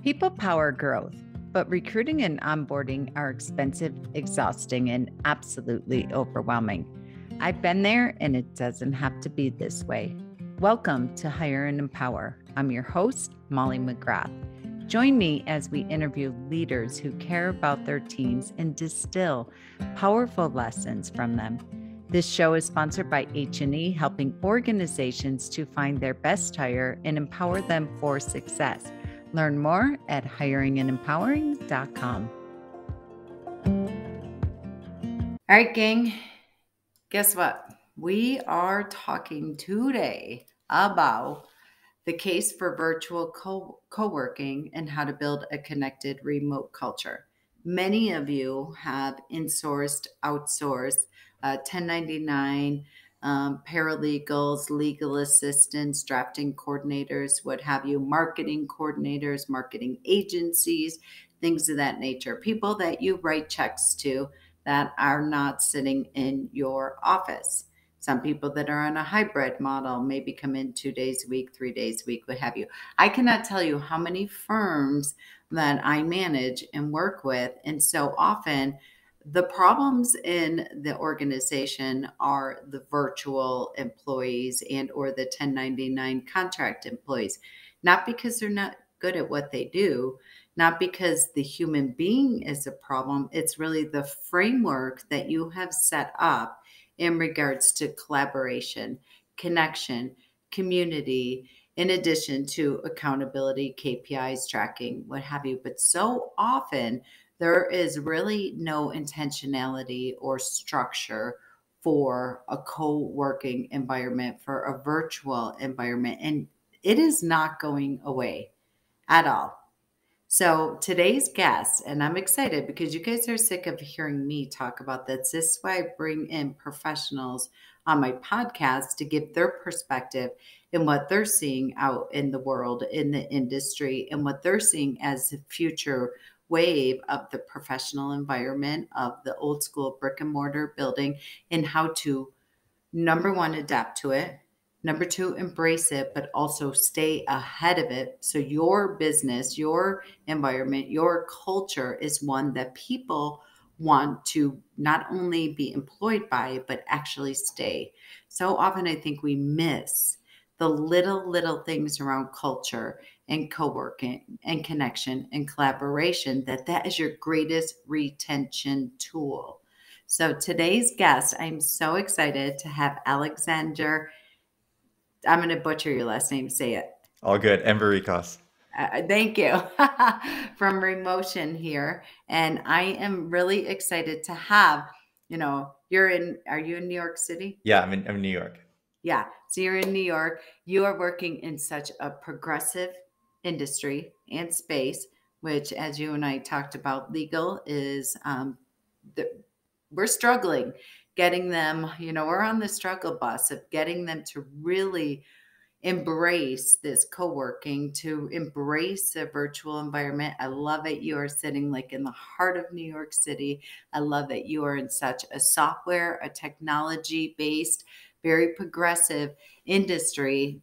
People power growth, but recruiting and onboarding are expensive, exhausting, and absolutely overwhelming. I've been there, and it doesn't have to be this way. Welcome to Hire and Empower. I'm your host, Molly McGrath. Join me as we interview leaders who care about their teams and distill powerful lessons from them. This show is sponsored by H&E, helping organizations to find their best hire and empower them for success. Learn more at hiringandempowering.com. All right, gang, guess what? We are talking today about the case for virtual co-working and how to build a connected remote culture. Many of you have insourced, outsourced, 1099, paralegals, legal assistants, drafting coordinators, what have you, marketing coordinators, marketing agencies, things of that nature. People that you write checks to that are not sitting in your office. Some people that are on a hybrid model, maybe come in 2 days a week, 3 days a week, what have you. I cannot tell you how many firms that I manage and work with. And so often the problems in the organization are the virtual employees and or the 1099 contract employees, not because they're not good at what they do, not because the human being is a problem. It's really the framework that you have set up in regards to collaboration, connection, community, in addition to accountability, KPIs, tracking, what have you. But so often there is really no intentionality or structure for a co-working environment, for a virtual environment, and it is not going away at all. So today's guest, and I'm excited because you guys are sick of hearing me talk about this. This is why I bring in professionals on my podcast to give their perspective and what they're seeing out in the world, in the industry, and what they're seeing as the future wave of the professional environment of the old school brick and mortar building, and how to, number one, adapt to it. Number two, embrace it, but also stay ahead of it. So your business, your environment, your culture is one that people want to not only be employed by, but actually stay. So often I think we miss the little things around culture and co-working and connection and collaboration, that is your greatest retention tool. So today's guest, I'm so excited to have Alexander. I'm going to butcher your last name. Say it. All good. Embiricos. Thank you. From Remotion here. And I am really excited to have, are you in New York City? Yeah, I'm in New York. Yeah. So you're in New York. You are working in such a progressive industry and space, which, as you and I talked about, legal is, we're struggling getting them, we're on the struggle bus of getting them to really embrace this co-working, to embrace the virtual environment. I love it. You are sitting like in the heart of New York City. I love that you are in such a software, a technology-based, very progressive industry.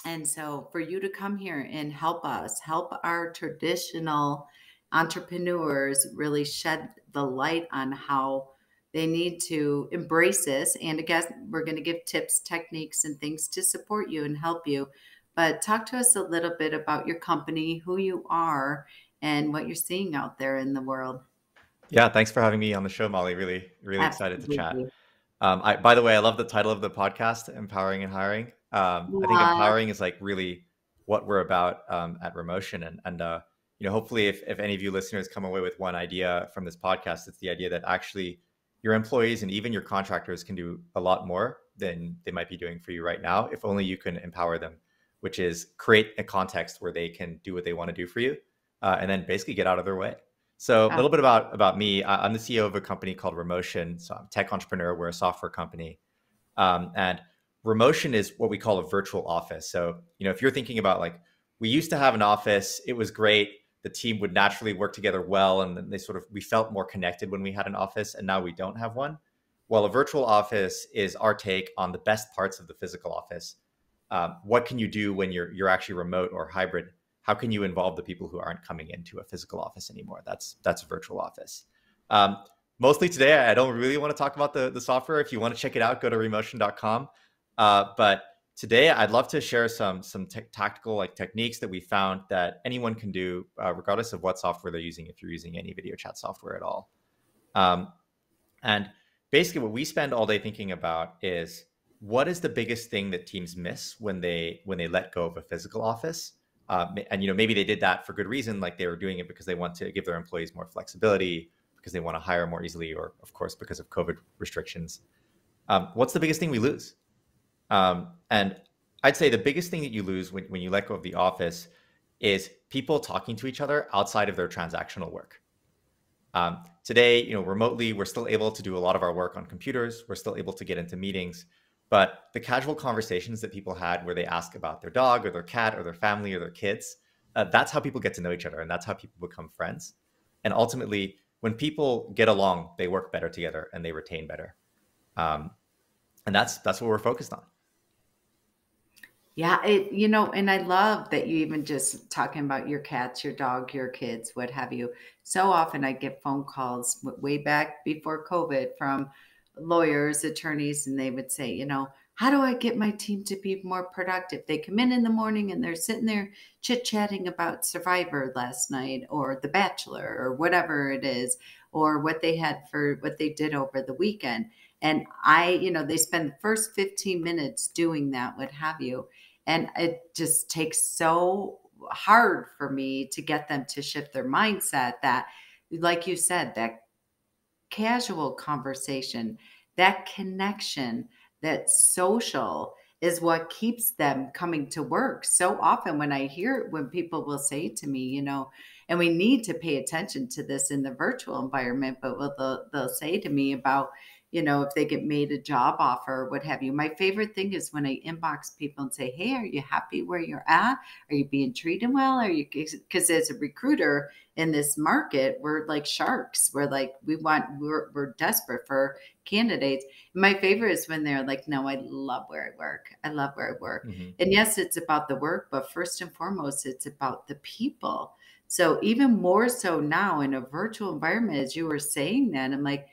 And so for you to come here and help us, help our traditional entrepreneurs really shed the light on how they need to embrace this. And again, we're going to give tips, techniques, and things to support you and help you. But talk to us a little bit about your company, who you are, and what you're seeing out there in the world. Yeah, thanks for having me on the show, Molly. Really excited to chat. By the way, I love the title of the podcast, Empowering and Hiring. I think empowering is like really what we're about at Remotion. And hopefully if any of you listeners come away with one idea from this podcast, it's the idea that actually your employees and even your contractors can do a lot more than they might be doing for you right now, if only you can empower them, which is create a context where they can do what they want to do for you, and then basically get out of their way. So a little bit about me. I'm the CEO of a company called Remotion. So I'm a tech entrepreneur. We're a software company. And Remotion is what we call a virtual office. So, if you're thinking about like, we used to have an office, it was great. The team would naturally work together well. And then we felt more connected when we had an office, and now we don't have one. Well, a virtual office is our take on the best parts of the physical office. What can you do when you're actually remote or hybrid? how can you involve the people who aren't coming into a physical office anymore? That's a virtual office. Mostly today, I don't really want to talk about the software. If you want to check it out, go to remotion.com. But today, I'd love to share some tactical like techniques that we found that anyone can do, regardless of what software they're using, if you're using any video chat software at all. And basically, what we spend all day thinking about is what is the biggest thing that teams miss when they let go of a physical office. And maybe they did that for good reason, like they were doing it because they want to give their employees more flexibility, because they want to hire more easily, or of course because of COVID restrictions. What's the biggest thing we lose? And I'd say the biggest thing that you lose when you let go of the office is people talking to each other outside of their transactional work. Today, remotely, we're still able to do a lot of our work on computers. We're still able to get into meetings, but the casual conversations that people had where they ask about their dog or their cat or their family or their kids, that's how people get to know each other, and that's how people become friends. And ultimately, when people get along, they work better together and they retain better. And that's what we're focused on. Yeah, and I love that you even just talking about your cats, your dog, your kids, what have you. So often I get phone calls way back before COVID from lawyers, attorneys, and they would say, how do I get my team to be more productive? They come in the morning and they're sitting there chit-chatting about Survivor last night or The Bachelor or whatever it is, or what they did over the weekend. And they spend the first 15 minutes doing that, what have you. And it just takes so hard for me to get them to shift their mindset that, like you said, that casual conversation, that connection, that social is what keeps them coming to work. So often when people will say to me, and we need to pay attention to this in the virtual environment, but they'll say to me about, if they get made a job offer or what have you. My favorite thing is when I inbox people and say, hey, are you happy where you're at? Are you being treated well? Because as a recruiter in this market, we're like sharks. We're like, we're desperate for candidates. My favorite is when they're like, no, I love where I work. I love where I work. Mm-hmm. And yes, it's about the work, but first and foremost, it's about the people. So even more so now in a virtual environment, as you were saying that, I'm like,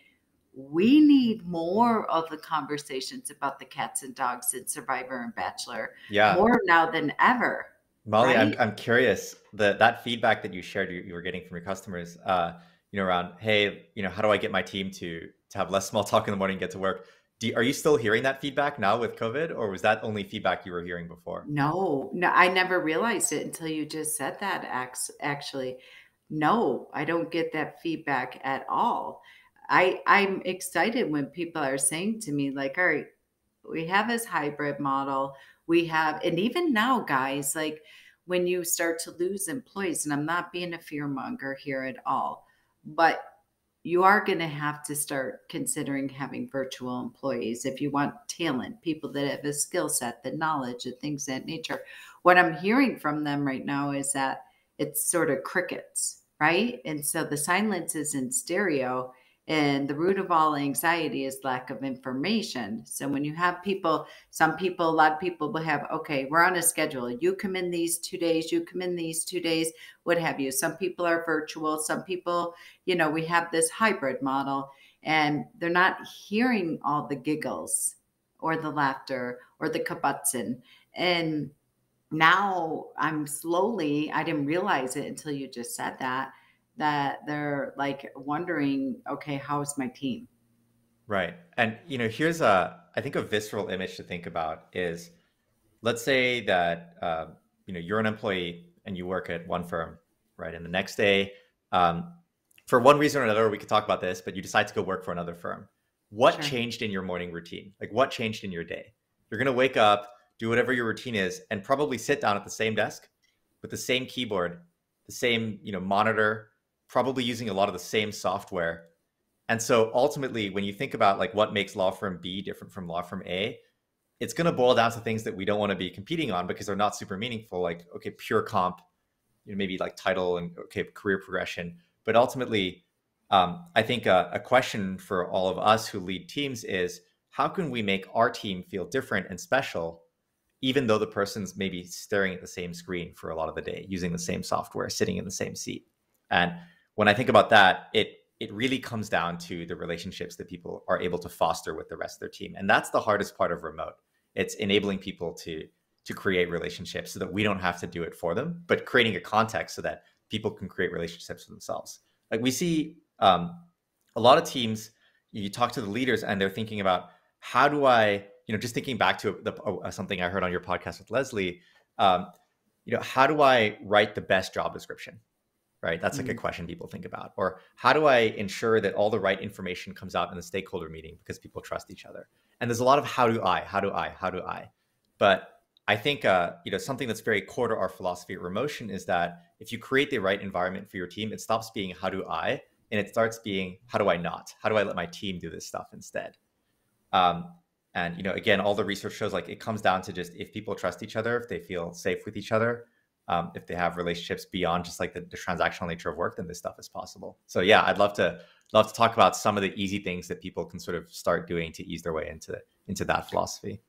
we need more of the conversations about the cats and dogs in Survivor and Bachelor. Yeah. More now than ever. Molly, right? I'm curious, that feedback that you shared you were getting from your customers, around, hey, how do I get my team to have less small talk in the morning and get to work? Are you still hearing that feedback now with COVID, or was that only feedback you were hearing before? No, I never realized it until you just said that, actually. No, I don't get that feedback at all. I'm excited when people are saying to me, like, all right, we have this hybrid model. And even now, guys, like when you start to lose employees, and I'm not being a fear monger here at all, but you are going to have to start considering having virtual employees if you want talent, people that have a skill set, the knowledge, and things of that nature. What I'm hearing from them right now is that it's sort of crickets, right? And so the silence is in stereo. And the root of all anxiety is lack of information. So when you have a lot of people will have, okay, we're on a schedule. You come in these 2 days, you come in these 2 days, what have you. Some people are virtual. Some people, we have this hybrid model, and they're not hearing all the giggles or the laughter or the kabutzen. And now I didn't realize it until you just said that they're like wondering, okay, how's my team? Right. And, here's I think a visceral image to think about is, let's say that, you're an employee and you work at one firm, right? And the next day, for one reason or another, we could talk about this, but you decide to go work for another firm. What changed in your morning routine? Like, what changed in your day? You're going to wake up, do whatever your routine is, and probably sit down at the same desk with the same keyboard, the same, monitor, probably using a lot of the same software. And so ultimately, when you think about like what makes law firm B different from law firm A, it's going to boil down to things that we don't want to be competing on because they're not super meaningful, like, okay, pure comp, maybe like title and okay, career progression. But ultimately, I think a question for all of us who lead teams is, how can we make our team feel different and special even though the person's maybe staring at the same screen for a lot of the day, using the same software, sitting in the same seat. And when I think about that, it really comes down to the relationships that people are able to foster with the rest of their team. And that's the hardest part of remote. It's enabling people to create relationships so that we don't have to do it for them, but creating a context so that people can create relationships for themselves. Like we see a lot of teams, you talk to the leaders and they're thinking about, how do I, just thinking back to something I heard on your podcast with Leslie, how do I write the best job description? Right? That's like a question people think about. Or how do I ensure that all the right information comes out in the stakeholder meeting because people trust each other? And there's a lot of how do I? But I think something that's very core to our philosophy at Remotion is that if you create the right environment for your team, it stops being how do I, and it starts being how do I not? How do I let my team do this stuff instead? And again, all the research shows like it comes down to just if people trust each other, if they feel safe with each other, if they have relationships beyond just like the transactional nature of work, then this stuff is possible. So yeah, I'd love to talk about some of the easy things that people can sort of start doing to ease their way into that philosophy.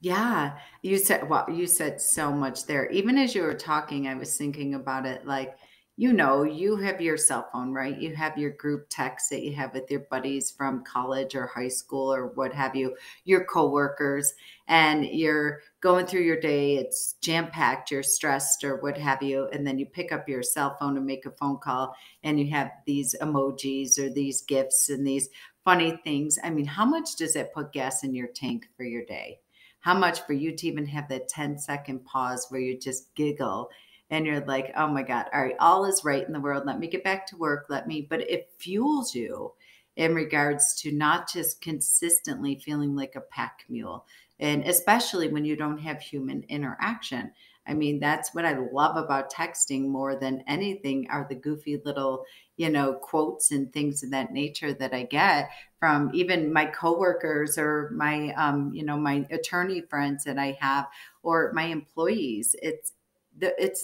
Yeah, you said so much there. Even as you were talking, I was thinking about it like, you have your cell phone, right? You have your group text that you have with your buddies from college or high school or what have you, your coworkers, and you're going through your day. It's jam-packed, you're stressed or what have you. And then you pick up your cell phone and make a phone call and you have these emojis or these GIFs and these funny things. I mean, how much does it put gas in your tank for your day? How much for you to even have that 10-second pause where you just giggle and you're like, oh my God, all right, all is right in the world. Let me get back to work. But it fuels you in regards to not just consistently feeling like a pack mule. And especially when you don't have human interaction. I mean, that's what I love about texting more than anything are the goofy little, quotes and things of that nature that I get from even my coworkers or my, my attorney friends that I have or my employees. It's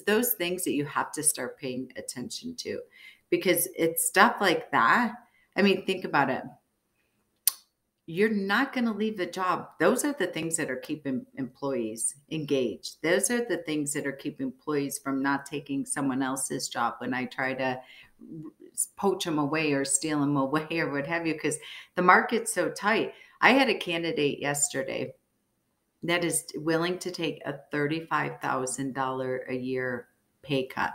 those things that you have to start paying attention to because it's stuff like that. I mean, think about it. You're not going to leave the job. Those are the things that are keeping employees engaged. Those are the things that are keeping employees from not taking someone else's job when I try to poach them away or steal them away or what have you, because the market's so tight. I had a candidate yesterday that is willing to take a $35,000 a year pay cut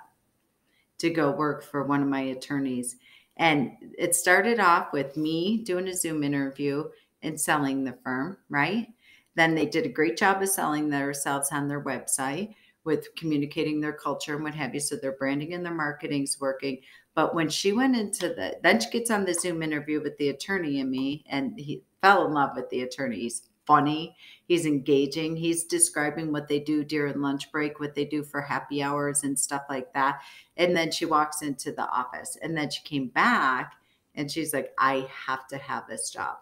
to go work for one of my attorneys. And it started off with me doing a Zoom interview and selling the firm, right? Then they did a great job of selling themselves on their website with communicating their culture and what have you. So their branding and their marketing's working. But when she went into then she gets on the Zoom interview with the attorney and me, and he fell in love with the attorney. He's funny. He's engaging. He's describing what they do during lunch break, what they do for happy hours and stuff like that. And then she walks into the office and then she came back and she's like, I have to have this job.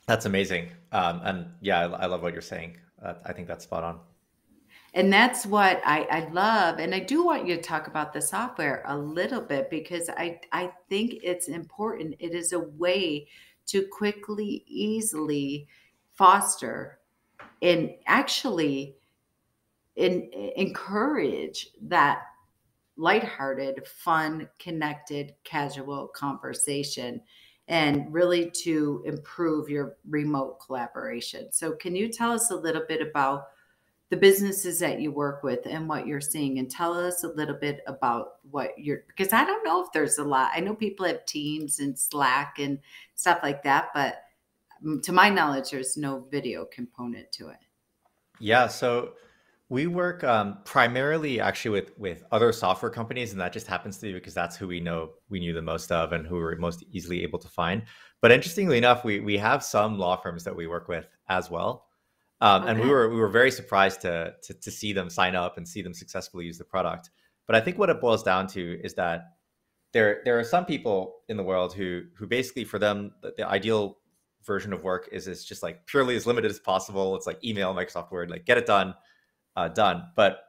That's amazing. And yeah, I love what you're saying. I think that's spot on. And that's what I love. And I do want you to talk about the software a little bit because I think it's important. It is a way to quickly, easily foster and actually encourage that lighthearted, fun, connected, casual conversation and really to improve your remote collaboration. So can you tell us a little bit about the businesses that you work with and what you're seeing, and tell us a little bit about because I don't know if there's a lot. I know people have Teams and Slack and stuff like that, but to my knowledge, there's no video component to it. Yeah, so we work primarily actually with other software companies, and that just happens to be because that's who we knew the most of and who we're most easily able to find. But interestingly enough, we have some law firms that we work with as well. And we were very surprised to see them sign up and see them successfully use the product. But I think what it boils down to is that there are some people in the world who basically for them the ideal version of work is just like purely as limited as possible. It's like email, Microsoft Word, like get it done, done. But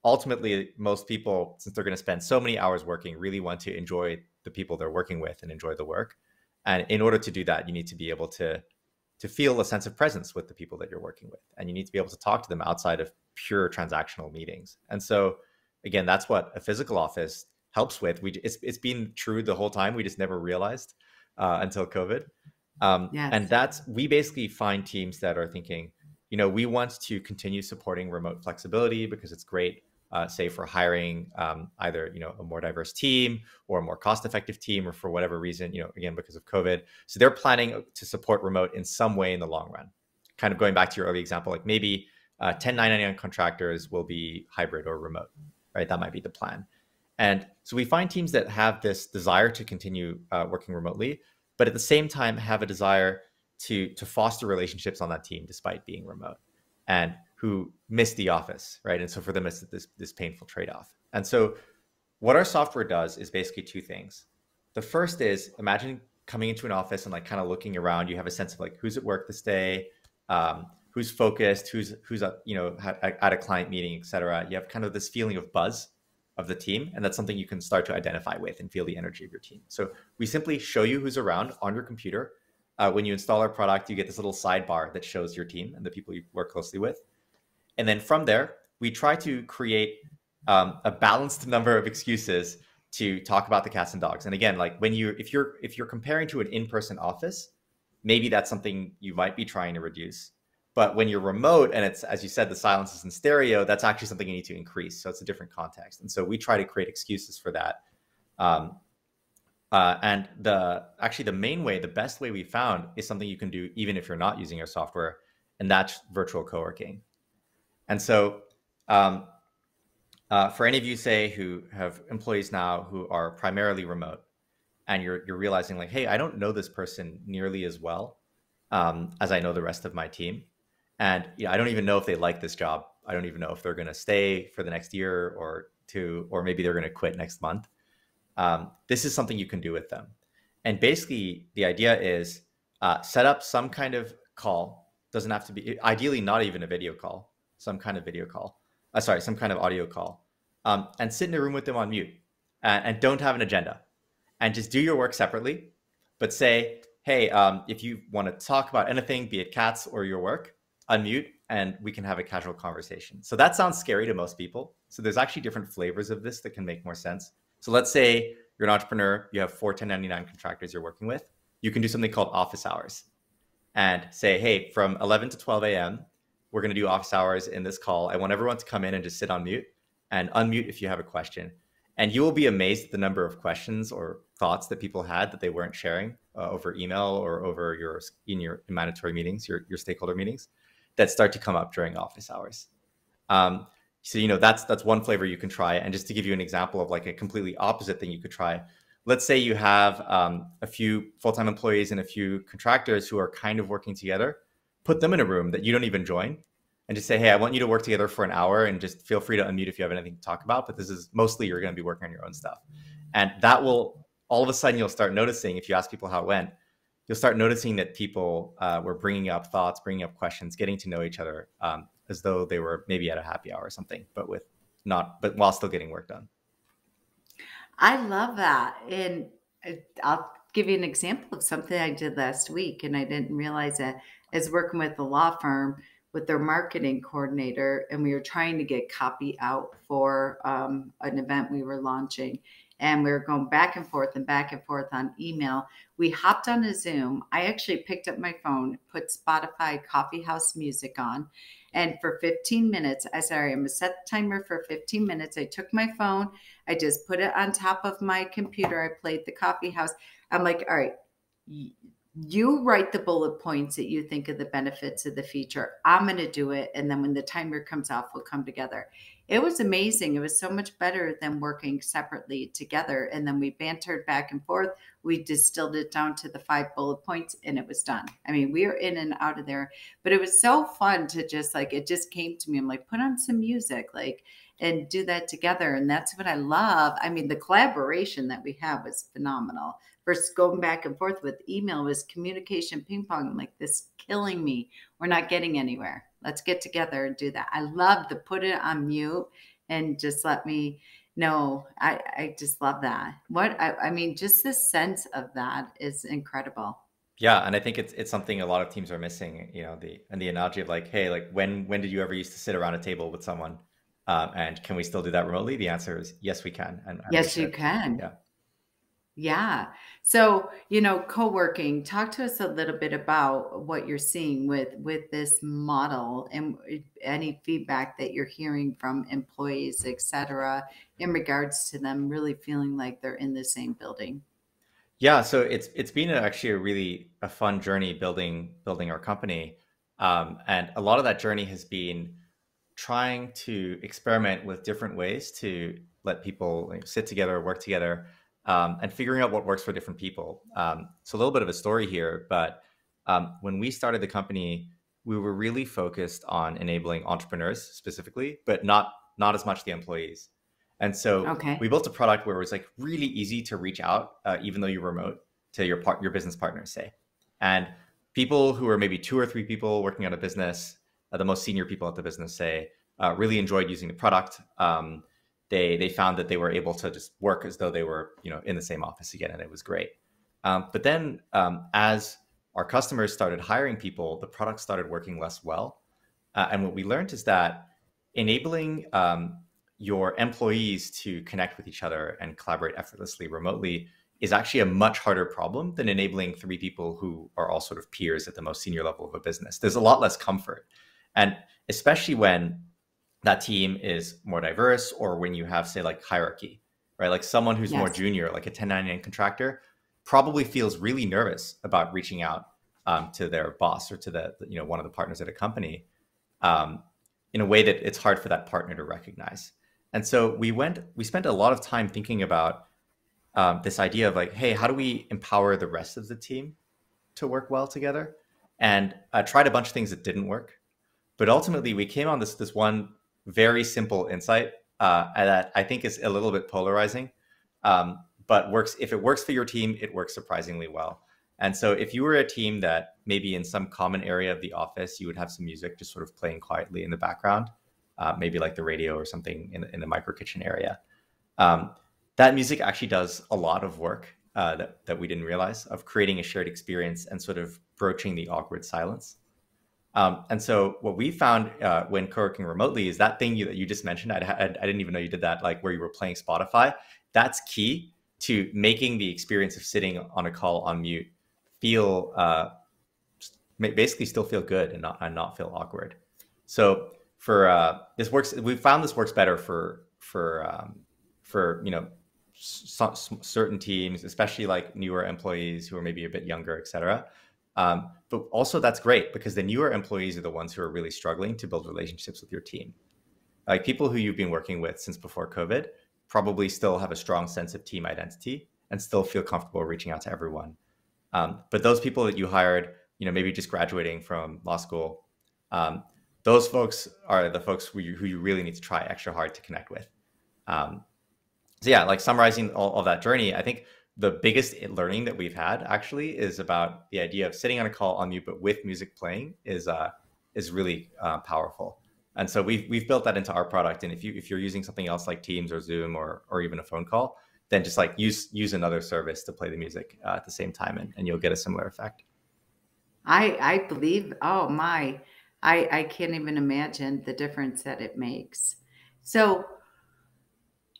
ultimately, most people, since they're going to spend so many hours working, really want to enjoy the people they're working with and enjoy the work. And in order to do that, you need to be able to to feel a sense of presence with the people that you're working with. And you need to be able to talk to them outside of pure transactional meetings. And so, again, that's what a physical office helps with. It's been true the whole time. We just never realized until COVID. Yes. And we basically find teams that are thinking, we want to continue supporting remote flexibility because it's great, say for hiring either, a more diverse team or a more cost-effective team, or for whatever reason, again, because of COVID. So they're planning to support remote in some way in the long run. Kind of going back to your early example, like maybe 1099 contractors will be hybrid or remote, right? That might be the plan. And so we find teams that have this desire to continue working remotely, but at the same time have a desire to foster relationships on that team despite being remote, and who miss the office, right? And so for them, it's this painful trade-off. And so what our software does is basically two things. The first is, imagine coming into an office and like kind of looking around. You have a sense of like who's at work this day, who's focused, who's at a client meeting, et cetera. You have kind of this feeling of buzz of the team, and that's something you can start to identify with and feel the energy of your team. So we simply show you who's around on your computer. When you install our product, you get this little sidebar that shows your team and the people you work closely with. And then from there, we try to create a balanced number of excuses to talk about the cats and dogs. And again, like if you're comparing to an in-person office, maybe that's something you might be trying to reduce. But when you're remote and it's, as you said, the silence is in stereo, that's actually something you need to increase. So it's a different context. And so we try to create excuses for that. And the main way, the best way we found is something you can do even if you're not using our software, and that's virtual coworking. And so for any of you, say, who have employees now who are primarily remote, and you're realizing like, hey, I don't know this person nearly as well as I know the rest of my team. And I don't even know if they like this job. I don't even know if they're going to stay for the next year or two, or maybe they're going to quit next month. This is something you can do with them. And basically, the idea is set up some kind of call. Doesn't have to be, ideally, not even a video call, some kind of video call. Some kind of audio call. And sit in a room with them on mute and don't have an agenda. And just do your work separately. But say, hey, if you want to talk about anything, be it cats or your work, unmute and we can have a casual conversation. So that sounds scary to most people. So there's actually different flavors of this that can make more sense. So let's say you're an entrepreneur, you have 4 1099 contractors you're working with. You can do something called office hours and say, hey, from 11 to 12 a.m., we're going to do office hours in this call. I want everyone to come in and just sit on mute and unmute if you have a question. And you will be amazed at the number of questions or thoughts that people had that they weren't sharing over email or over your mandatory meetings, your stakeholder meetings, that start to come up during office hours. So, that's one flavor you can try. And just to give you an example of like a completely opposite thing you could try, let's say you have a few full-time employees and a few contractors who are kind of working together. Put them in a room that you don't even join and just say, hey, I want you to work together for an hour and just feel free to unmute if you have anything to talk about. But this is mostly you're going to be working on your own stuff. And that will, all of a sudden, you'll start noticing, if you ask people how it went, you'll start noticing that people were bringing up thoughts, bringing up questions, getting to know each other as though they were maybe at a happy hour or something, but while still getting work done. I love that. And I'll give you an example of something I did last week, and I didn't realize that. I was working with a law firm with their marketing coordinator, and we were trying to get copy out for an event we were launching. And we were going back and forth on email. We hopped on a Zoom. I actually picked up my phone, put Spotify coffee house music on. And for 15 minutes, I'm going to set the timer for 15 minutes. I took my phone. I just put it on top of my computer. I played the coffee house. I'm like, all right, you write the bullet points that you think of the benefits of the feature. I'm going to do it. And then when the timer comes off, we'll come together. It was amazing. It was so much better than working separately together. And then we bantered back and forth. We distilled it down to the 5 bullet points and it was done. I mean, we were in and out of there, but it was so fun to just it just came to me. I'm like, put on some music, and do that together. And that's what I love. I mean, the collaboration that we have was phenomenal. Versus going back and forth with email was communication ping pong. I'm like, this is killing me. We're not getting anywhere. Let's get together and do that. I love to put it on mute and just let me know. I just love that. I mean, just the sense of that is incredible. Yeah, and I think it's something a lot of teams are missing. The analogy of like, hey, like when did you ever used to sit around a table with someone, and can we still do that remotely? The answer is yes, we can, and we Yes, you should. can. Yeah. Yeah. So, co-working, talk to us a little bit about what you're seeing with this model and any feedback that you're hearing from employees, et cetera, in regards to them really feeling like they're in the same building. Yeah, so it's been actually a fun journey building our company, and a lot of that journey has been trying to experiment with different ways to let people sit together, work together, and figuring out what works for different people. So a little bit of a story here, but when we started the company, we were really focused on enabling entrepreneurs specifically, but not as much the employees. And so Okay. we built a product where it was like really easy to reach out, even though you're remote, to your business partners, say, and people who are maybe 2 or 3 people working on a business, the most senior people at the business, say, really enjoyed using the product. They found that they were able to just work as though they were in the same office again, and it was great. But then as our customers started hiring people, the product started working less well. And what we learned is that enabling your employees to connect with each other and collaborate effortlessly remotely is actually a much harder problem than enabling 3 people who are all sort of peers at the most senior level of a business. There's a lot less comfort. And especially when that team is more diverse, or when you have, say, like hierarchy, right? Like someone who's more Yes. junior, like a 1099 contractor, probably feels really nervous about reaching out to their boss or to one of the partners at a company, um, in a way that it's hard for that partner to recognize. And so we spent a lot of time thinking about this idea of like, hey, how do we empower the rest of the team to work well together? And tried a bunch of things that didn't work. But ultimately, we came on this one very simple insight that I think is a little bit polarizing, but works. If it works for your team, it works surprisingly well. And so, if you were a team that maybe in some common area of the office, you would have some music just sort of playing quietly in the background, maybe like the radio or something in the micro kitchen area. Um, that music actually does a lot of work that we didn't realize, of creating a shared experience and sort of broaching the awkward silence. And so what we found when co-working remotely is that thing that you just mentioned. I didn't even know you did that, like where you were playing Spotify. That's key to making the experience of sitting on a call on mute feel basically still feel good and not feel awkward. So for this works, we found this works better for certain teams, especially like newer employees who are maybe a bit younger, et cetera. But also that's great because the newer employees are the ones who are really struggling to build relationships with your team. Like people who you've been working with since before COVID probably still have a strong sense of team identity and still feel comfortable reaching out to everyone. But those people that you hired, maybe just graduating from law school, those folks are the folks who you really need to try extra hard to connect with. So yeah, like summarizing all of that journey, I think the biggest learning that we've had actually is about the idea of sitting on a call on mute, but with music playing is really powerful. And so we've built that into our product. And if you're using something else like Teams or Zoom or even a phone call, then just like use another service to play the music at the same time, and you'll get a similar effect. I believe, oh my, I can't even imagine the difference that it makes. So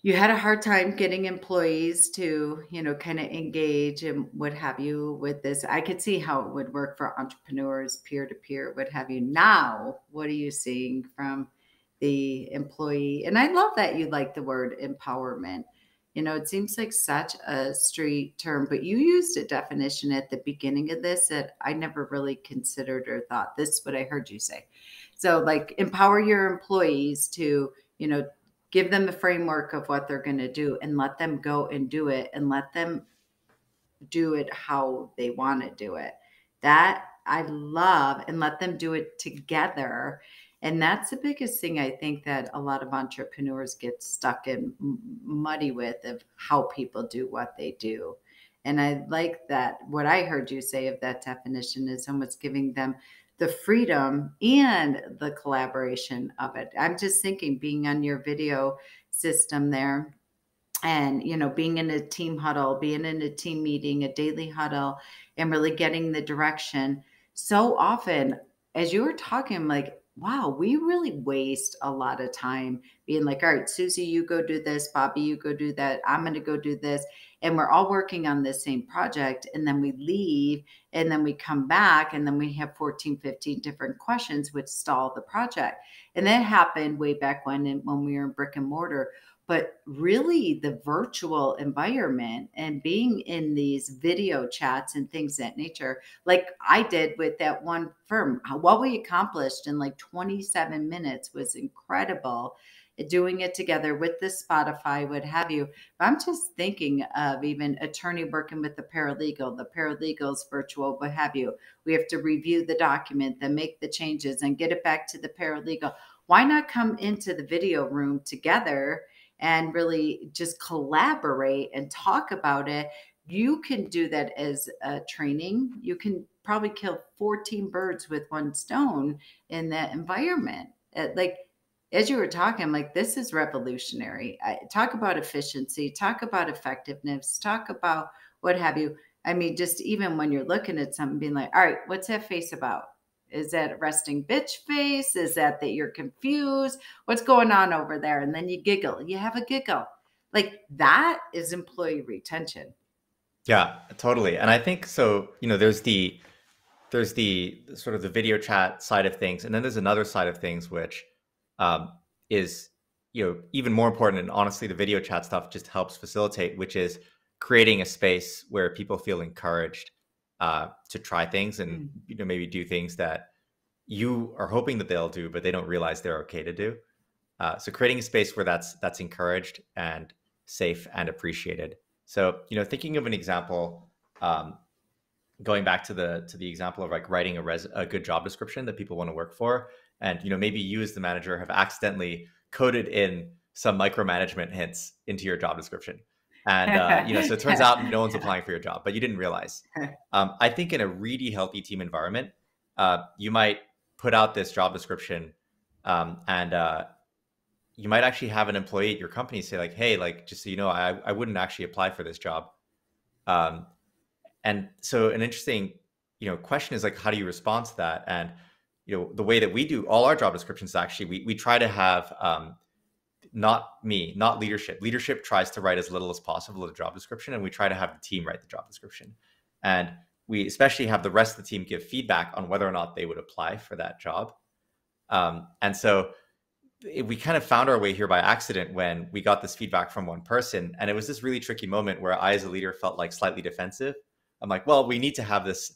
you had a hard time getting employees to, kind of engage and what have you with this. I could see how it would work for entrepreneurs, peer to peer, what have you. Now, what are you seeing from the employee? And I love that you like the word empowerment. It seems like such a street term, but you used a definition at the beginning of this that I never really considered or thought. This is what I heard you say. So, like, empower your employees to, give them the framework of what they're going to do and let them go and do it and let them do it how they want to do it. That I love, and let them do it together. And that's the biggest thing I think that a lot of entrepreneurs get stuck in muddy with, of how people do what they do. And I like that what I heard you say of that definition is almost giving them the freedom and the collaboration of it. I'm just thinking, being on your video system there, and, being in a team huddle, being in a team meeting, a daily huddle, and really getting the direction. So often, as you were talking, I'm like, wow, we really waste a lot of time being like, all right, Susie, you go do this, Bobby, you go do that, I'm going to go do this. And we're all working on the same project. And then we leave, and then we come back, and then we have 14, 15 different questions, which stall the project. And that happened way back when we were in brick and mortar. But really, the virtual environment and being in these video chats and things of that nature, like I did with that one firm, what we accomplished in like 27 minutes was incredible. Doing it together with the Spotify, what have you. But I'm just thinking of even attorney working with the paralegals virtual, what have you. We have to review the document, then make the changes and get it back to the paralegal. Why not come into the video room together and really just collaborate and talk about it? You can do that as a training. You can probably kill 14 birds with one stone in that environment. Like, as you were talking, I'm like, this is revolutionary. Talk about efficiency, talk about effectiveness, talk about what have you. I mean, just even when you're looking at something, being like, all right, what's that face about? Is that a resting bitch face? Is that you're confused? What's going on over there? And then you giggle. You have a giggle. Like, that is employee retention. Yeah, totally. And I think so, there's the sort of the video chat side of things, and then there's another side of things which is even more important. And honestly, the video chat stuff just helps facilitate, which is creating a space where people feel encouraged to try things and maybe do things that you are hoping that they'll do, but they don't realize they're okay to do. So creating a space where that's encouraged and safe and appreciated. So thinking of an example, going back to the example of like writing a good job description that people want to work for, and maybe you as the manager have accidentally coded in some micromanagement hints into your job description, and so it turns out no one's applying for your job, but you didn't realize. I think in a really healthy team environment, you might put out this job description, and you might actually have an employee at your company say like, hey, like, just so you know, I wouldn't actually apply for this job. And so an interesting, question is like, how do you respond to that? And, the way that we do all our job descriptions, actually, we try to have, not leadership. Leadership tries to write as little as possible of the job description, and we try to have the team write the job description. And we especially have the rest of the team give feedback on whether or not they would apply for that job. And so we kind of found our way here by accident when we got this feedback from one person. And it was this really tricky moment where I, as a leader, felt like slightly defensive. I'm like, well, we need to have this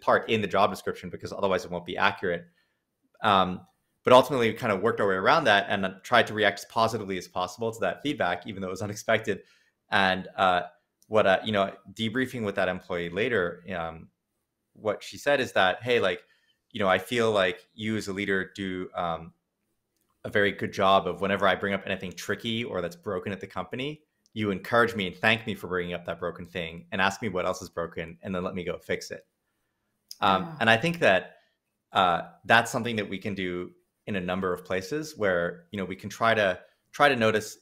part in the job description because otherwise it won't be accurate. But ultimately, we kind of worked our way around that and tried to react as positively as possible to that feedback, even though it was unexpected. And debriefing with that employee later, what she said is that, hey, like, I feel like you as a leader do a very good job of whenever I bring up anything tricky or that's broken at the company, you encourage me and thank me for bringing up that broken thing and ask me what else is broken and then let me go fix it. And I think that that's something that we can do in a number of places where, we can try to notice,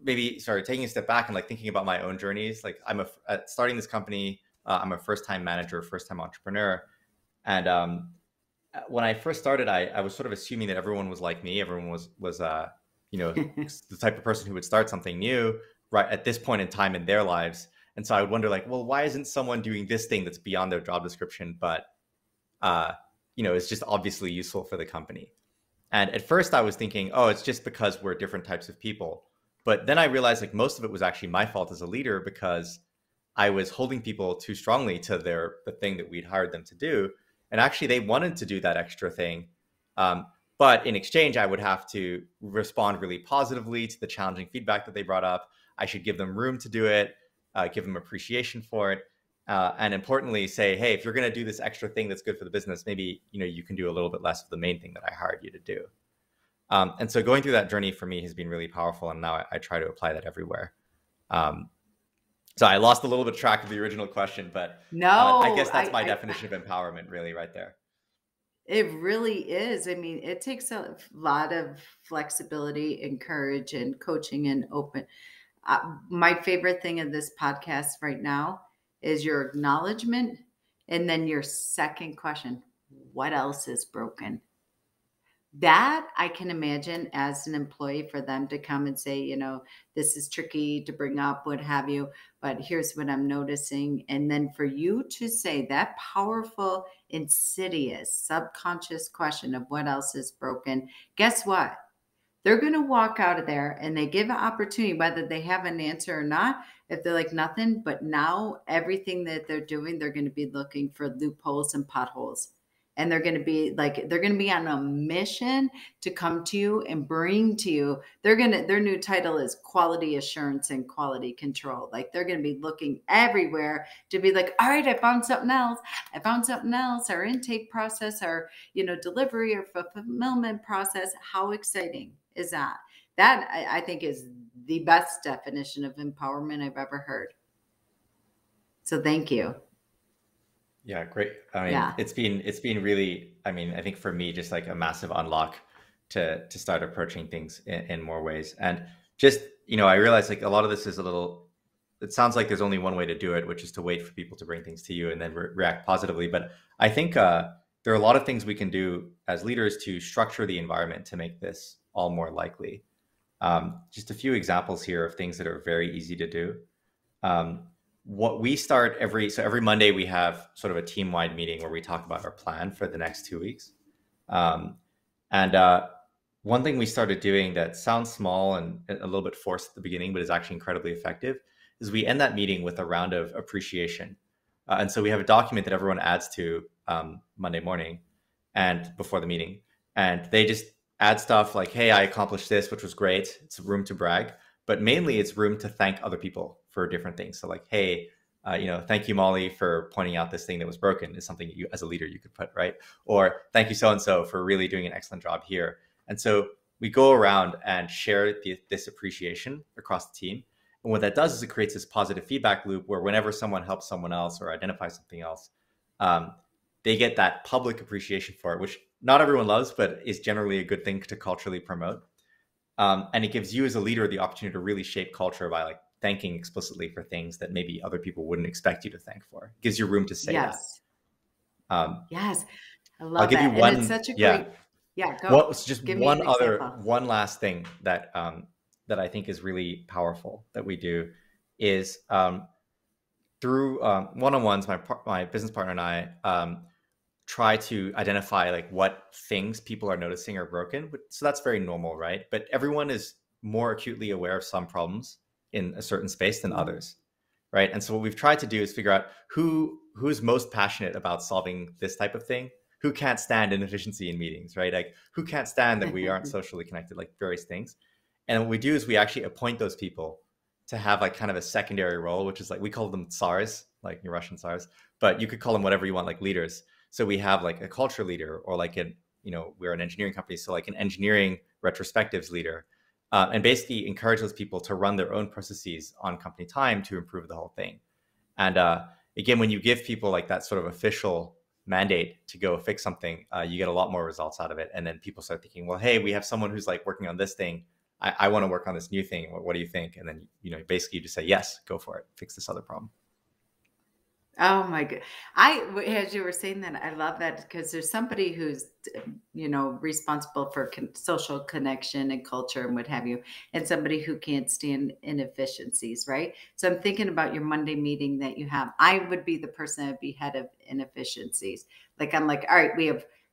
maybe, taking a step back and like thinking about my own journeys. Like starting this company, I'm a first-time manager, first-time entrepreneur. And when I first started, I was sort of assuming that everyone was like me. Everyone was the type of person who would start something new right at this point in time in their lives. And so I would wonder like, well, why isn't someone doing this thing that's beyond their job description, but it's just obviously useful for the company? And at first I was thinking, oh, it's just because we're different types of people. But then I realized like most of it was actually my fault as a leader because I was holding people too strongly to the thing that we'd hired them to do. And actually they wanted to do that extra thing. But in exchange, I would have to respond really positively to the challenging feedback that they brought up. I should give them room to do it, give them appreciation for it. And importantly, say, hey, if you're going to do this extra thing that's good for the business, maybe, you can do a little bit less of the main thing that I hired you to do. And so going through that journey for me has been really powerful. And now I try to apply that everywhere. So I lost a little bit of track of the original question, but no, I guess that's my definition of empowerment, really, right there. It really is. I mean, it takes a lot of flexibility and courage and coaching and My favorite thing in this podcast right now is your acknowledgement, and then your second question, what else is broken? That I can imagine as an employee for them to come and say, this is tricky to bring up, what have you, but here's what I'm noticing. And then for you to say that powerful, insidious, subconscious question of what else is broken, guess what? They're going to walk out of there and they give an opportunity, whether they have an answer or not. If they're like nothing, but now everything that they're doing, they're going to be looking for loopholes and potholes. And they're going to be on a mission to come to you and bring to you. Their new title is quality assurance and quality control. Like they're going to be looking everywhere to be like, all right, I found something else. Our intake process, our, delivery or fulfillment process. How exciting is that? That I think is the best definition of empowerment I've ever heard. So thank you. Yeah, great. I mean, it's been really, I mean, I think for me, just like a massive unlock to start approaching things in more ways. And just, I realize like a lot of this is it sounds like there's only one way to do it, which is to wait for people to bring things to you and then react positively. But I think there are a lot of things we can do as leaders to structure the environment to make this all more likely. Just a few examples here of things that are very easy to do. What we start every Monday, we have sort of a team-wide meeting where we talk about our plan for the next 2 weeks. And one thing we started doing that sounds small and a little bit forced at the beginning, but is actually incredibly effective, is we end that meeting with a round of appreciation. And so we have a document that everyone adds to Monday morning and before the meeting. And they just add stuff like, hey, I accomplished this, which was great. It's room to brag. But mainly it's room to thank other people for different things. So like, hey, thank you, Molly, for pointing out this thing that was broken is something you as a leader, you could put, right? Or thank you, so-and-so, for really doing an excellent job here. And so we go around and share this appreciation across the team. And what that does is it creates this positive feedback loop where whenever someone helps someone else or identifies something else, they get that public appreciation for it, which not everyone loves, but is generally a good thing to culturally promote. And it gives you as a leader the opportunity to really shape culture by like thanking explicitly for things that maybe other people wouldn't expect you to thank for. It gives you room to say that. Yes. I love I'll give that. you one. And it's such a great, go. Well, just give one last thing that I think is really powerful that we do is through one-on-ones, my business partner and I try to identify like what things people are noticing are broken. So that's very normal, right? But everyone is more acutely aware of some problems in a certain space than others, right? And so what we've tried to do is figure out who's most passionate about solving this type of thing, who can't stand inefficiency in meetings, right? Like who can't stand that we aren't socially connected, like various things. And what we do is we actually appoint those people to have like kind of a secondary role, which is like, we call them SARs, like your Russian SARs, but you could call them whatever you want, like leaders. So we have like a culture leader or like we're an engineering company. So like an engineering retrospectives leader, and basically encourage those people to run their own processes on company time to improve the whole thing. And again, when you give people like that sort of official mandate to go fix something, you get a lot more results out of it. And then people start thinking, well, hey, we have someone who's like working on this thing. I want to work on this new thing. What do you think? And then, basically you just say, yes, go for it. Fix this other problem. Oh my God. As you were saying that, I love that because there's somebody who's, responsible for social connection and culture and what have you, and somebody who can't stand inefficiencies, right? So I'm thinking about your Monday meeting that you have. I would be the person that would be head of inefficiencies. Like, I'm like, all right,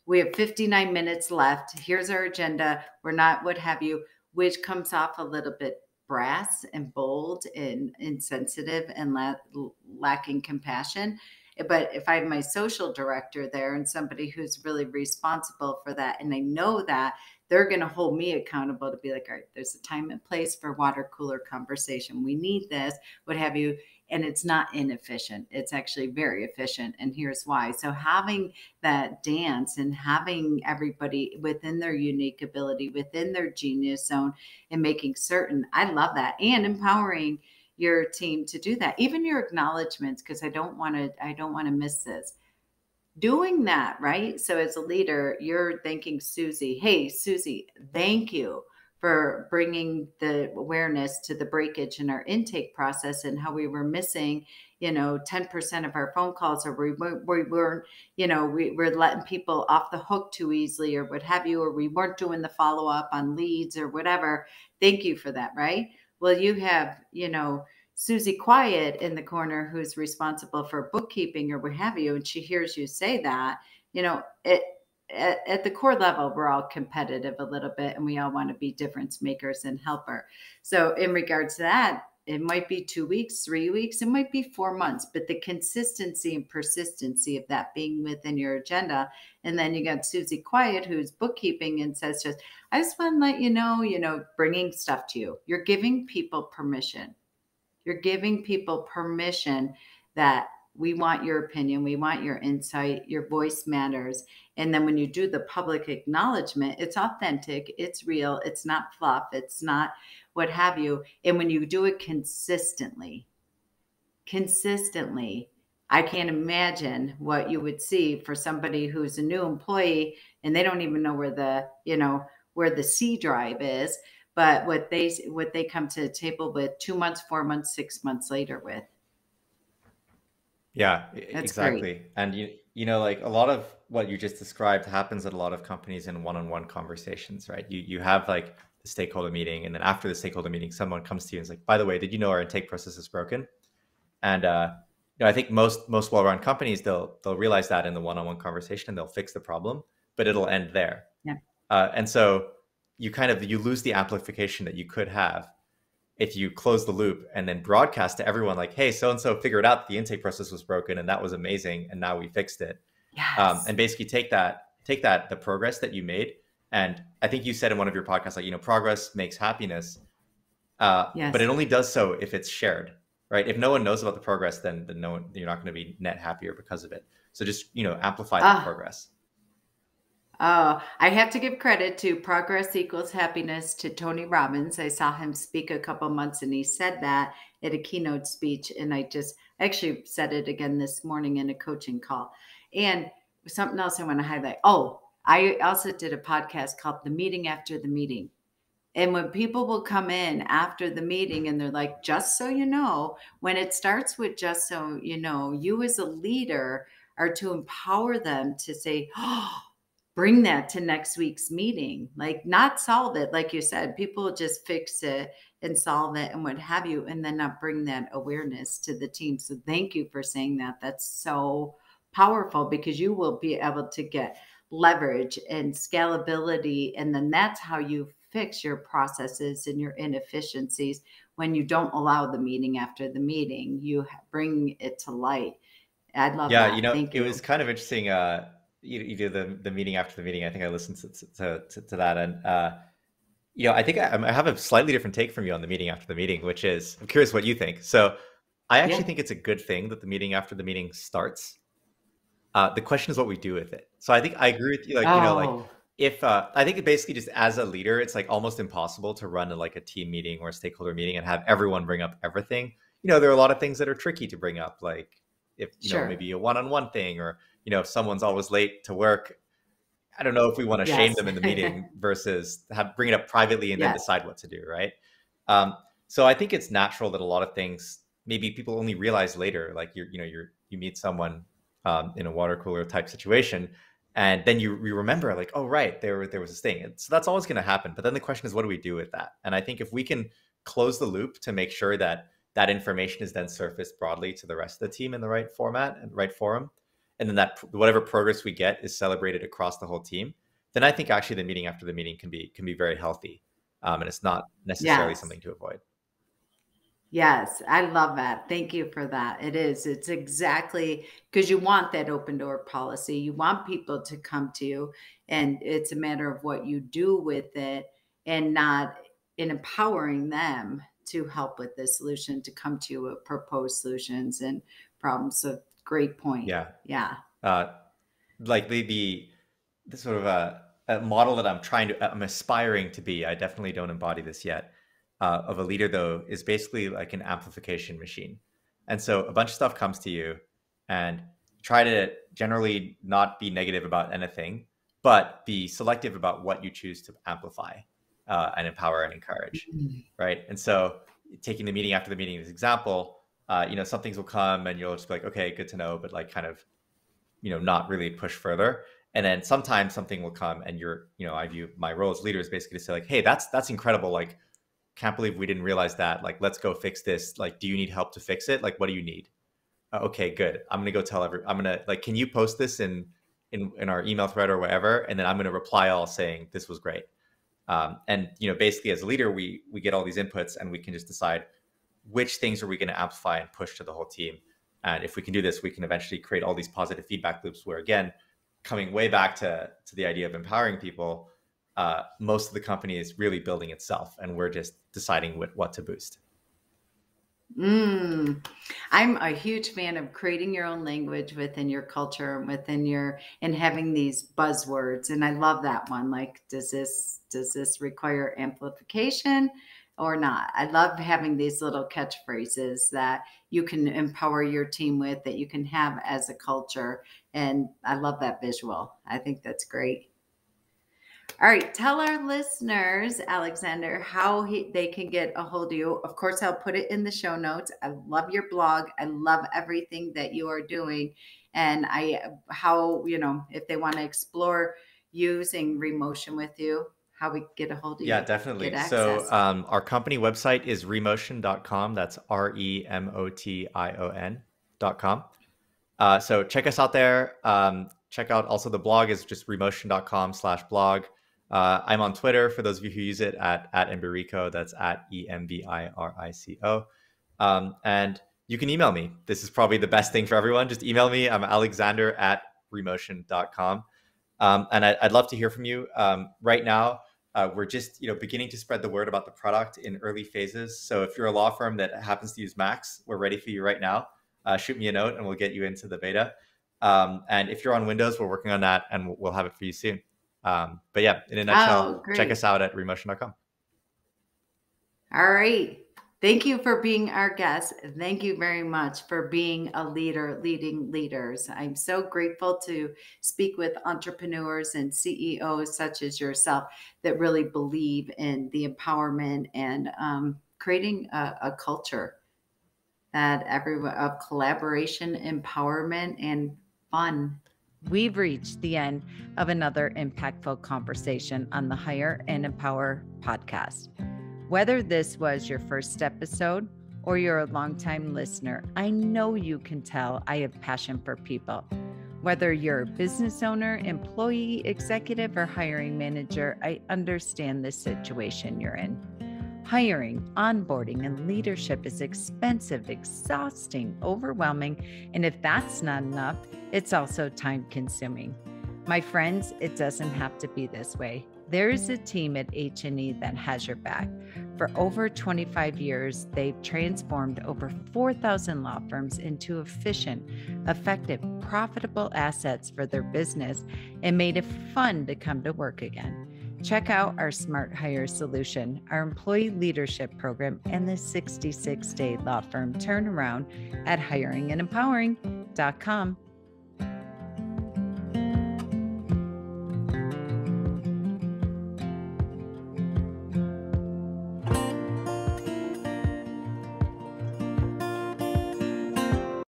we have 59 minutes left. Here's our agenda. We're not, what have you, which comes off a little bit brass and bold and insensitive and lacking compassion. But if I have my social director there and somebody who's really responsible for that, and I know that, they're going to hold me accountable to be like, all right, there's a time and place for water cooler conversation. We need this, what have you. And it's not inefficient. It's actually very efficient. And here's why. So having that dance and having everybody within their unique ability, within their genius zone, and making certain, I love that, and empowering your team to do that. Even your acknowledgments, because I don't want to miss this. Doing that, right? So as a leader, you're thanking Susie. Hey, Susie, thank you for bringing the awareness to the breakage in our intake process and how we were missing, 10% of our phone calls, or we weren't, we were letting people off the hook too easily or what have you, or we weren't doing the follow up on leads or whatever. Thank you for that. Right. Well, you have, Susie Quiet in the corner who's responsible for bookkeeping or what have you. And she hears you say that, at the core level, we're all competitive a little bit and we all want to be difference makers and helper. So in regards to that, it might be 2 weeks, 3 weeks, it might be 4 months, but the consistency and persistency of that being within your agenda. And then you got Susie Quiet, who's bookkeeping and says, I just want to let you know, bringing stuff to you. You're giving people permission. You're giving people permission that we want your opinion. We want your insight. Your voice matters. And then when you do the public acknowledgement, it's authentic. It's real. It's not fluff. It's not what have you. And when you do it consistently, I can't imagine what you would see for somebody who's a new employee and they don't even know where the C drive is, but what they come to the table with 2 months, 4 months, 6 months later with. Yeah, That's exactly. great. And like a lot of what you just described happens at a lot of companies in one-on-one conversations, right? You have like the stakeholder meeting, and then after the stakeholder meeting, someone comes to you and is like, by the way, did you know our intake process is broken? And I think most well-run companies, they'll realize that in the one-on-one conversation and they'll fix the problem, but it'll end there. Yeah. And so you lose the amplification that you could have if you close the loop and then broadcast to everyone like, hey, so-and-so figured out the intake process was broken and that was amazing. And now we fixed it. Yes. And basically take the progress that you made. And I think you said in one of your podcasts, like, progress makes happiness. Yes. But it only does so if it's shared, right? If no one knows about the progress, then you're not going to be net happier because of it. So just, amplify that progress. Oh, I have to give credit to Progress Equals Happiness to Tony Robbins. I saw him speak a couple months and he said that at a keynote speech. And I actually said it again this morning in a coaching call. And something else I want to highlight. Oh, I also did a podcast called The Meeting After the Meeting. And when people will come in after the meeting and they're like, just so you know, when it starts with just so you know, you as a leader are to empower them to say, oh, bring that to next week's meeting, like not solve it. Like you said, people just fix it and solve it and what have you, and then not bring that awareness to the team. So thank you for saying that. That's so powerful because you will be able to get leverage and scalability. And then that's how you fix your processes and your inefficiencies. When you don't allow the meeting after the meeting, you bring it to light. I love that. Thank you. It was kind of interesting. You do the meeting after the meeting. I think I listened to that, and I think I have a slightly different take from you on the meeting after the meeting, which is I'm curious what you think. So I actually think it's a good thing that the meeting after the meeting starts. The question is what we do with it. So I think I agree with you. Like if I think it basically just as a leader, it's like almost impossible to run like a team meeting or a stakeholder meeting and have everyone bring up everything. There are a lot of things that are tricky to bring up, like if maybe a one-on-one thing, or if someone's always late to work. I don't know if we want to shame them in the meeting versus bring it up privately and then decide what to do, right? So I think it's natural that a lot of things maybe people only realize later, like you meet someone in a water cooler type situation, and then you remember like, oh right, there was this thing. And so that's always going to happen. But then the question is, what do we do with that? And I think if we can close the loop to make sure that that information is then surfaced broadly to the rest of the team in the right format and right forum, and then that whatever progress we get is celebrated across the whole team, then I think actually the meeting after the meeting can be very healthy, and it's not necessarily something to avoid. Yes, I love that. Thank you for that. It's exactly because you want that open door policy. You want people to come to you, and it's a matter of what you do with it and not in empowering them to help with the solution, to come to you with proposed solutions and problems. So great point. Yeah. Like the sort of a model that I'm aspiring to be. I definitely don't embody this yet. Of a leader though is basically like an amplification machine. And so a bunch of stuff comes to you and try to generally not be negative about anything, but be selective about what you choose to amplify. and empower and encourage, right? And so taking the meeting after the meeting as example, some things will come and you'll just be like, okay, good to know, but like kind of, not really push further. And then sometimes something will come and I view my role as leader is basically to say like, hey, that's incredible. Like, can't believe we didn't realize that. Like, let's go fix this. Like, do you need help to fix it? Like, what do you need? Okay, good. I'm going to go tell I'm going to like, can you post this in our email thread or whatever? And then I'm going to reply all saying this was great. And basically as a leader, we get all these inputs and we can just decide which things are we going to amplify and push to the whole team. And if we can do this, we can eventually create all these positive feedback loops where, again, coming way back to the idea of empowering people, most of the company is really building itself and we're just deciding what to boost. I'm a huge fan of creating your own language within your culture and having these buzzwords. And I love that one. Like, does this require amplification or not? I love having these little catchphrases that you can empower your team with, that you can have as a culture. And I love that visual. I think that's great. All right. Tell our listeners, Alexander, how they can get a hold of you. Of course, I'll put it in the show notes. I love your blog. I love everything that you are doing. And if they want to explore using Remotion with you, how we get a hold of you. Yeah, definitely. So our company website is remotion.com. That's remotion.com. So check us out there. Check out also the blog is just remotion.com/blog. I'm on Twitter for those of you who use it at Embirico. That's at EMBIRICO. And you can email me. This is probably the best thing for everyone. Just email me. I'm alexander@remotion.com. And I'd love to hear from you. Right now, we're just beginning to spread the word about the product in early phases. So if you're a law firm that happens to use Macs, we're ready for you right now. Shoot me a note and we'll get you into the beta. And if you're on Windows, we're working on that and we'll have it for you soon. But yeah, in a nutshell, check us out at remotion.com. All right. Thank you for being our guest. Thank you very much for being a leader, leading leaders. I'm so grateful to speak with entrepreneurs and CEOs such as yourself that really believe in the empowerment and creating a culture of collaboration, empowerment, and fun. We've reached the end of another impactful conversation on the Hire and Empower podcast. Whether this was your first episode or you're a longtime listener, I know you can tell I have passion for people. Whether you're a business owner, employee, executive, or hiring manager, I understand the situation you're in. Hiring, onboarding, and leadership is expensive, exhausting, overwhelming, and if that's not enough, it's also time-consuming. My friends, it doesn't have to be this way. There is a team at H&E that has your back. For over 25 years, they've transformed over 4,000 law firms into efficient, effective, profitable assets for their business and made it fun to come to work again. Check out our Smart Hire solution, our employee leadership program, and the 66-day law firm turnaround at hiringandempowering.com.